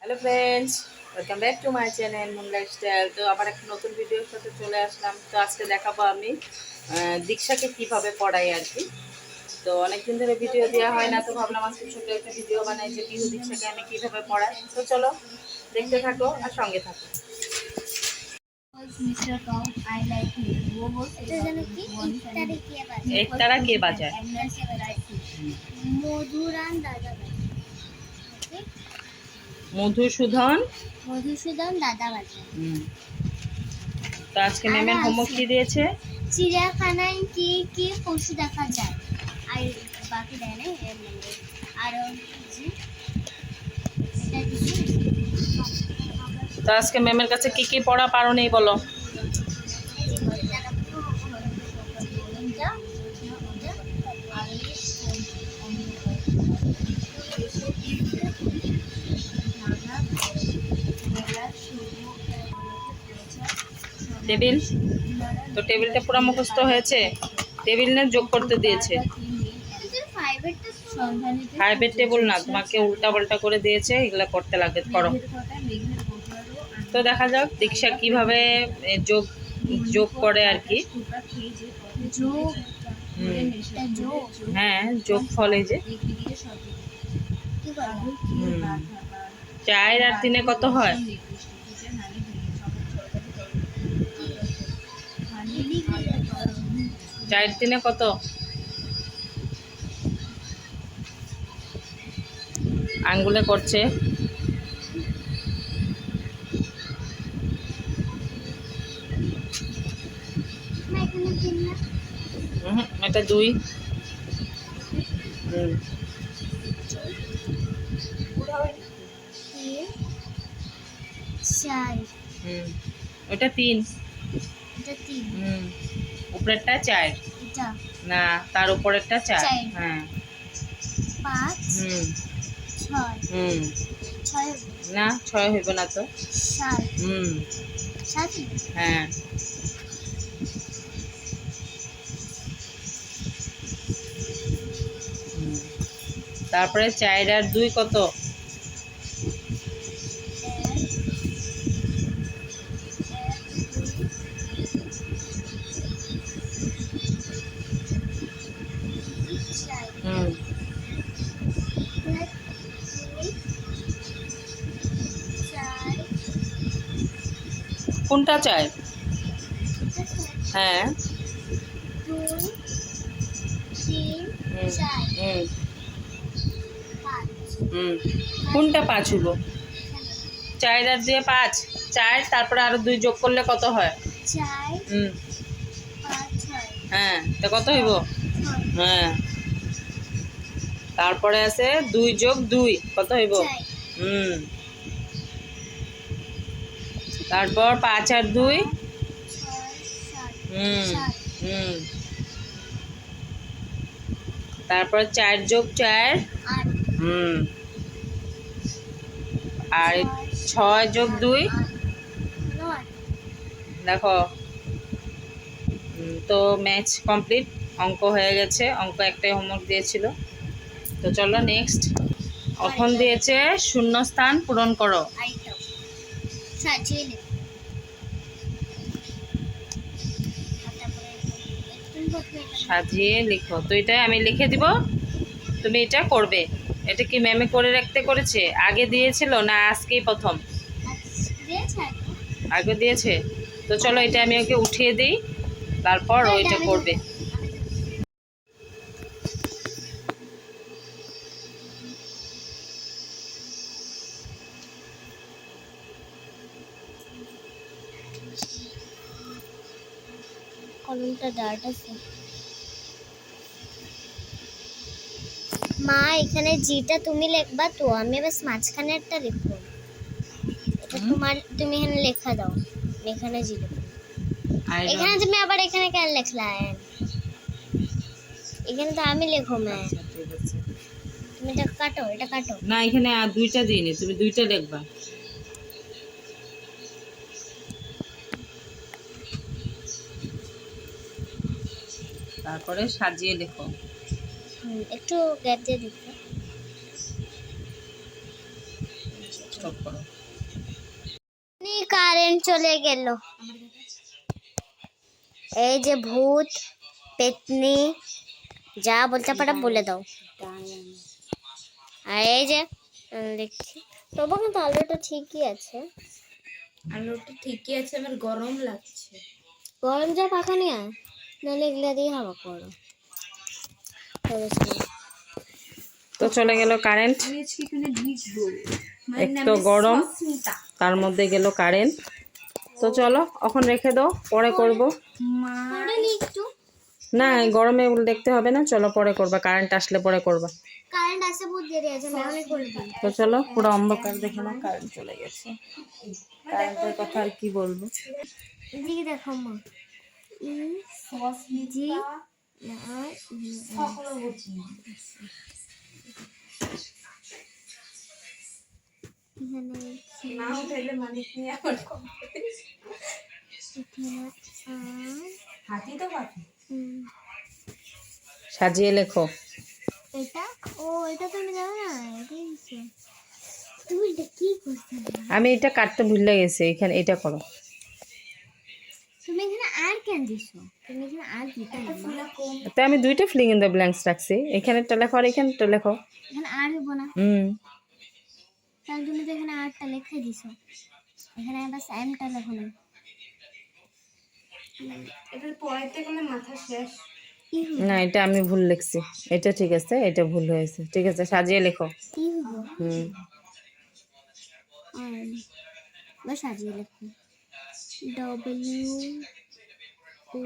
Hello friends, welcome back to my channel moon lifestyle. তো আবার একটা নতুন ভিডিওর সাথে চলে আসলাম। তো আজকে দেখাবো আমি দীক্ষাকে কিভাবে পড়াই আর কি। তো অনেকদিন ধরে ভিডিও দেওয়া হয় না, তো ভাবলাম আজকে ছোটো একটা ভিডিও বানাই যে বিহু দীক্ষাকে আমি কিভাবে পড়াই। তো চলো দেখতে থাকো আর সঙ্গে থাকো। একতারা কে বাজায়? মধুসূদন দাদা বাজায়। তো আজকে ম্যামের হোমওয়ার্ক কি দিয়েছে? চিড়িয়াখানায় কি কি পশু দেখা যায়, আর বাকি দেয় না। আর তো আজকে ম্যামের কাছে কি কি পড়া পারো নেই বলো? টেবিল, তো টেবিলটা পুরো মুখস্থ হয়েছে? টেবিল না যোগ করতে দিয়েছে? ফাইভের টেবিল না, তোমাকে উল্টা পাল্টা করে দিয়েছে, এগুলা করতে লাগবে, করো। তো দেখা যাক দীক্ষা কিভাবে যোগ যোগ করে আর কি। হ্যাঁ, যোগ ফলে যে 4 আর 3 কত হয়? 4 3 কত? আঙ্গুলে করছে। এটা 2। ওটা 3। উপরেরটা 4 না, তার উপরেরটা 4। হ্যাঁ, 5 6 না 6 হইব না তো। 7 হ্যাঁ, তারপরে 4 আর 2 কত? 4 কোনটা 4? হ্যাঁ, 2 3 4 কোনটা 5 হইব? 4 আর 2 5। 4 তারপরে আরো 2 যোগ করলে কত হয়? 4 5 6। হ্যাঁ, তা কত হইব? হ্যাঁ, তারপরে আছে 2 যোগ 2 কত হইব? তারপর 5 আর 2 তারপর 4 যোগ 4 আর 6 যোগ 2 দেখো। তো ম্যাথস কমপ্লিট, অঙ্ক হয়ে গেছে। অঙ্ক একটাই হোমওয়ার্ক দিয়েছিল। তো চলো নেক্সট। এখন দিয়েছে শূন্যস্থান পূরণ করো। সাজিয়ে লিখো। তো এটা আমি লিখে দিব, তুমি এটা করবে। এটা কি ম্যামে করে রাখতে করেছে? আগে দিয়েছিল না আজকেই প্রথম? আগে দিয়েছে। তো চলো এটা আমি ওকে উঠিয়ে দিই, তারপর ওইটা করবে। কলমটা ডার্ট আছে মা। এখানে জিটা তুমি লিখবা, তো আমি বাস মাঝখানেরটা লিখবো। এটা তোমার, তুমি এখানে লেখা দাও। এখানে জি লিখো। এখানে তুমি আবার এখানে কেন লিখলা? এখানে তো আমি লিখো মা। তুমি এটা কাটো, এটা কাটো না। এখানে আর 2টা দিইনি, তুমি 2টা লিখবা। তারপরে সাজিয়ে লেখো। একটু গ্যাপ দিয়ে দিতে। অফ করো। কারেন্ট চলে গেল। এই যে ভূত পেতনি যা বলতে পারো বলে দাও। আর এই যে দেখছি তবু কিন্তু আলুটা ঠিকই আছে। আলুটা ঠিকই আছে, আমার গরম লাগছে। গরম যা পাখা নিয়ে আয়, নাহলে এগুলা দিয়ে হাওয়া করো। তো চলে গেল কারেন্ট। আমি আজকে এখানে ভিজবো। এক তো গরম, তার মধ্যে গেল কারেন্ট। তো চলো এখন রেখে দাও, পরে করব। একটু না এই গরমে এগুলো দেখতে হবে না, চলো পরে করবা, কারেন্ট আসলে পরে করবা। কারেন্ট আসে বহুত দেরি আছে, আমি অনেক করে দিই। তো চলো, পুরো অন্ধকার দেখে না, কারেন্ট চলে গেছে। কারেন্টের কথা আর কি বলবো। এদিকে দেখো মা, সস জি আর সকল বুঝি এখানে না উঠাইলে মালিক নিয়ে আমার হাতি তো বাকি সাজিয়ে লেখো। এটা ও এটা তুমি জানো না, এটাই দিছো। তুমি এটা কি করছো? আমি এটা কাটতে ভুলে গেছি, এখানে এটা করো। তুমি এখানে আর কেন দিছো? তুমি এখানে আর দিতে না। তো আমি দুইটা ফিলিং ইন দ্য ব্ল্যাঙ্কস রাখছি, এখানেরটা লেখো আর এখানেরটা লেখো। এখানে আর হইব না, হুম তাহলে তুমি তো এখানে আরটা লিখে দিছো, এখানে বাস এমটা লেখো না। এটা পড়াইতে গেলে মাথা শেষ। কি হইব? না এটা আমি ভুল লিখছি, এটা ঠিক আছে, এটা ভুল হয়েছে। ঠিক আছে সাজিয়ে লেখো। কি হইব? হুম আর বাস সাজিয়ে লেখো। ডব্লিউ ও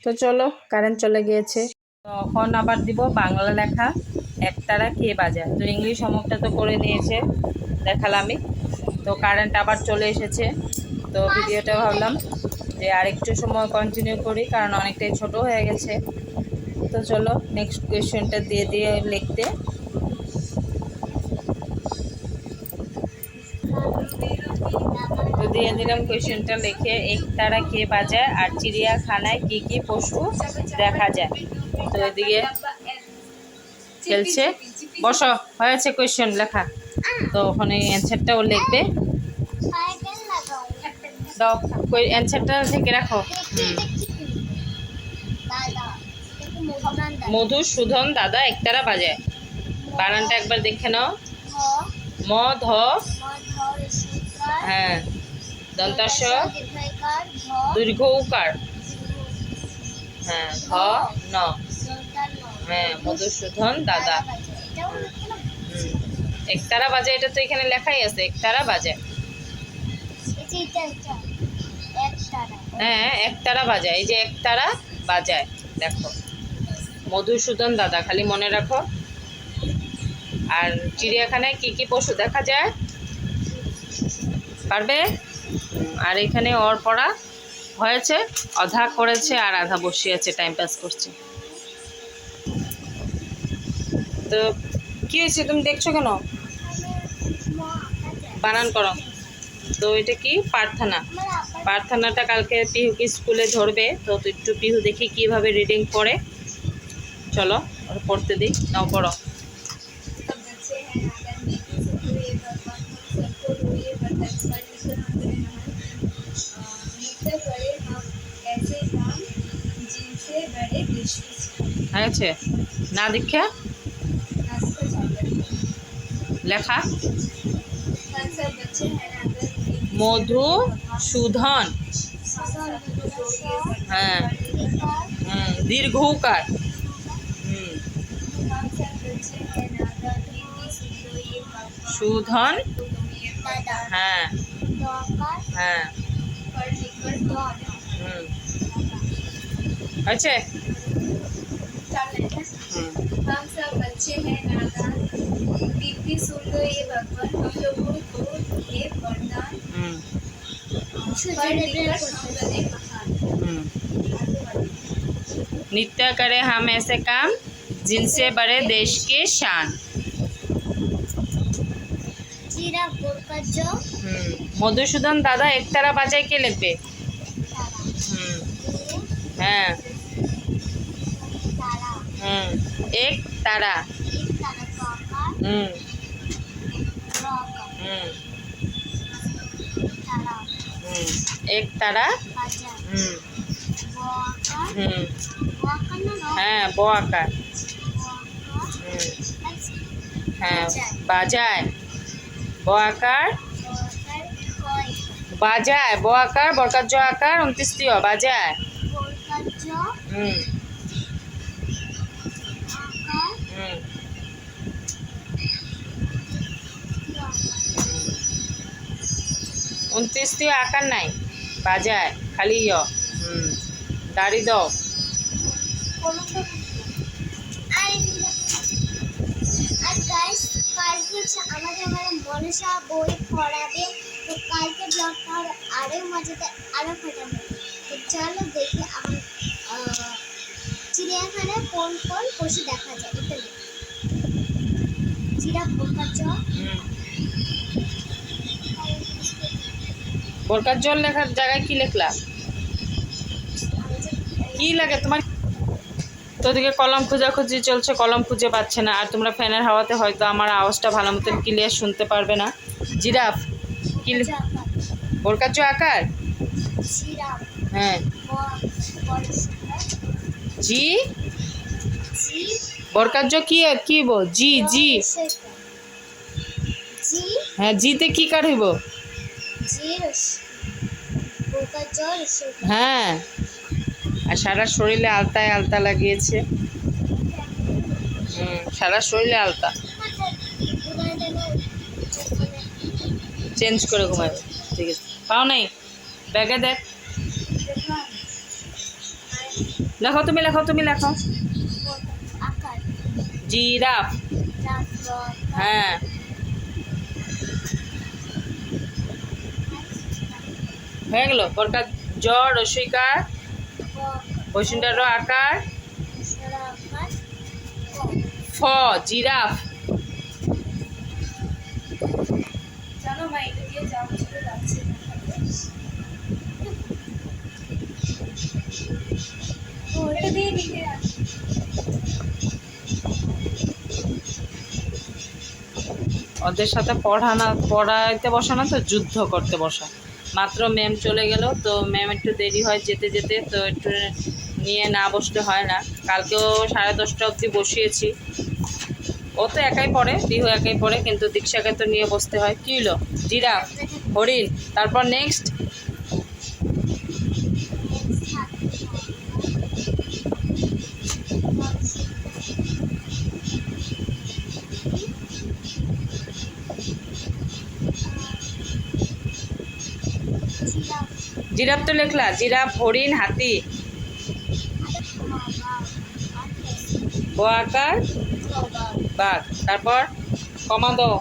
তো চলো, কারেন্ট চলে গিয়েছে। তখন আবার দিব বাংলা লেখা, একতারা কে বাজায়। তো ইংলিশ হোমওয়ার্কটা তো করে নিয়েছে, দেখালামই। তো কারেন্ট আবার চলে এসেছে। তো ভিডিওটা ভাবলাম যে আরেকটু সময় কন্টিনিউ করি, কারণ অনেকটাই ছোট হয়ে গেছে। তো চলো নেক্সট কোয়েশ্চেনটা দিয়ে দিয়ে লিখতে। তো দিয়ে দিলাম কোয়েশ্চেনটা লিখে, একতারা কে বাজায় আর চিড়িয়াখানায় কি কি পশু দেখা যায়। তো এদিকে খেলছে, বসো, হয়েছে কোয়েশ্চেন লেখা। তো ওখানে অ্যান্সারটাও লিখবে। সাইকেল লাগাও। দাও অ্যান্সারটা থেকে রাখো। দাদা একটু মধুরান দাদা। মধুসূদন দাদা একতারা বাজায়, বানানটা একবার দেখে নাও। ম ধ, হ্যাঁ দন্তাস দীর্ঘ উকার, হ্যাঁ ধ ন, হ্যাঁ মধুসূদন দাদা। একতারা বাজায়, এটা তো এখানে লেখাই আছে, একতারা বাজায়। হ্যাঁ একতারা বাজায়, এই যে একতারা বাজায়, দেখো মধুসূদন দাদা, খালি মনে রাখো। আর চিড়িয়াখানায় কি কি পশু দেখা যায়, পারবে। আর এখানে ওর পড়া হয়েছে, আধা করেছে আর আধা বসিয়েছে, টাইম পাস করছে। তো কি হয়েছে, তুমি দেখছো কেন? বানান করো। তো এটা কি প্রার্থনা, প্রার্থনাটা কালকে পিহুকে স্কুলে ধরবে। তো একটু পিহু দেখি কিভাবে রিডিং পড়ে, চলো ওর পড়তে দিই, নাও পড়ো। হয়েছে না দীক্ষা লেখা। মধুসূদন, হ্যাঁ দীর্ঘ উকার, সুধন, হ্যাঁ হ্যাঁ আছে। हम सब बच्चे हैं नादान, दीप्ति सुन लो ये भगवान, हम लोगों को ये वरदान, पढ़ लिखकर हम बने महान। नित्य करे हम ऐसे काम जिनसे बड़े देश की शान। মধুসূদন দাদা একতারা বাজায় কে লিখবে? হ্যাঁ এক তারা, হুম र आकार হুম तारा হুম এক তারা बाजार হুম ब आकार হুম ब आकार ना र হ্যাঁ ব আকার ब आकार হুম ऐसे হ্যাঁ बाजार বাজায় ব আকার ब आकार कोई বাজায় ব আকার বরকার জ আকার 29 টিয় বাজায় बोल का जो হুম आकार হুম य आकार 29 টিয় আকার নাই বাজায় খালি ইয় হুম দাড়ি দাও আর গাইস কালকে হচ্ছে আমাদের মনসা বই পড়াবে তো কালকে ব্লগটা আরো মজাদার আরো ফাটাবে তো চলো দেখি আমার চিড়িয়াখানায় কোন কোন পশু দেখা যায় এটা জিরাফ বোকাচ হুম বরকার জল লেখার জায়গায় কি লিখলা কি লাগে তোমার তো ওদিকে কলম খোঁজাখুঁজি চলছে কলম খুঁজে পাচ্ছে না আর তোমরা ফ্যানের হাওয়াতে হয়তো আমার আওয়াজটা ভালো মতন ক্লিয়ার শুনতে পারবে না জিরাফ কি বরকার জ আকার জিরাফ হ্যাঁ জি জি বরকার জ কি কি বো জি জি জি হ্যাঁ জিতে কি কার হইব জি বোকাচ হ্যাঁ আর সারা শরীরে আলতায় আলতা লাগিয়েছে সারা শরীরে আলতা চেঞ্জ করে ঘুমাবে ঠিক আছে পাও নাই ব্যাগে দেখ লেখো তুমি লেখো তুমি লেখো আকার জিরাফ হ্যাঁ হয়ে গেল বরকার জ রসইকার বৈশুন্ডার আকার ফ জিরাফ জানো মা এটা দিয়ে যাও চলে যাচ্ছে ওটা দিয়ে লিখে রাখ ওদের সাথে পড়াইতে বসা না তো যুদ্ধ করতে বসা মাত্র ম্যাম চলে গেল তো ম্যাম একটু দেরি হয় যেতে যেতে তো একটু নিয়ে না বসলে হয় না কালকেও 10:30 অবধি বসিয়েছি ও তো একাই পড়ে বিহু একাই পড়ে কিন্তু দীক্ষাকে তো নিয়ে বসতে হয় কী হলো জিরাফ হরিণ তারপর নেক্সট জিরাফ তো লেখলা জিরাফ হরিণ হাতি ব আকার বাঘ তারপর কমা দাও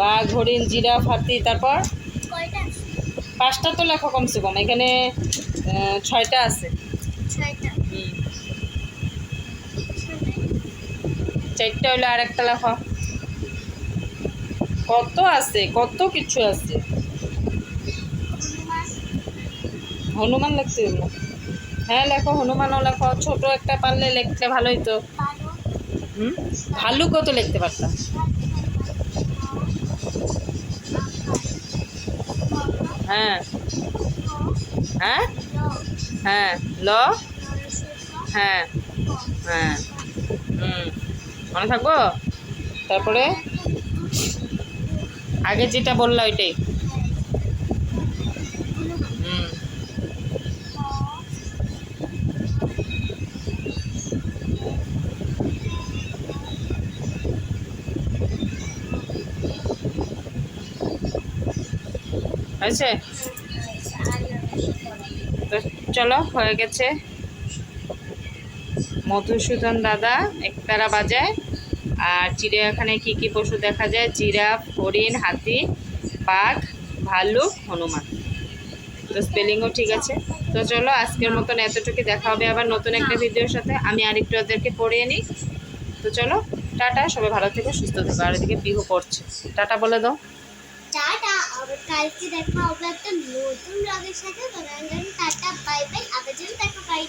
বাঘ হরিণ জিরাফ হাতি তারপর 5টা তো লেখো কমসে কম এখানে 6টা আছে হুম 4টা হলো আর একটা লেখো কত আছে কত কিছু আছে হনুমান লিখতে হবে হ্যাঁ লেখো হনুমানও লেখো ছোট একটা পারলে লিখলে ভালোই তো ভালুকও তো লিখতে পারতাম হ্যাঁ হ্যাঁ হ্যাঁ ল হ্যাঁ হ্যাঁ মনে থাকবো তারপরে আগে যেটা বললা ওইটাই হয়েছে তো চলো হয়ে গেছে মধুসূদন দাদা একতারা বাজায় আর চিড়িয়াখানায় কি কি পশু দেখা যায় জিরাফ হরিণ হাতি বাঘ ভাল্লুক হনুমান তো স্পেলিংও ঠিক আছে তো চলো আজকের মতন এতটুকু দেখা হবে আবার নতুন একটা ভিডিওর সাথে আমি আরেকটু ওদেরকে পড়িয়ে নিই তো চলো টাটা সবাই ভালো থেকো সুস্থ থেকো আর এদিকে বিহু পড়ছে টাটা বলে দাও টাটা আবার কালকে দেখা হবে একটা নতুন ব্লগের সাথে তো টাটা বাই বাই আবার যেন দেখা পাই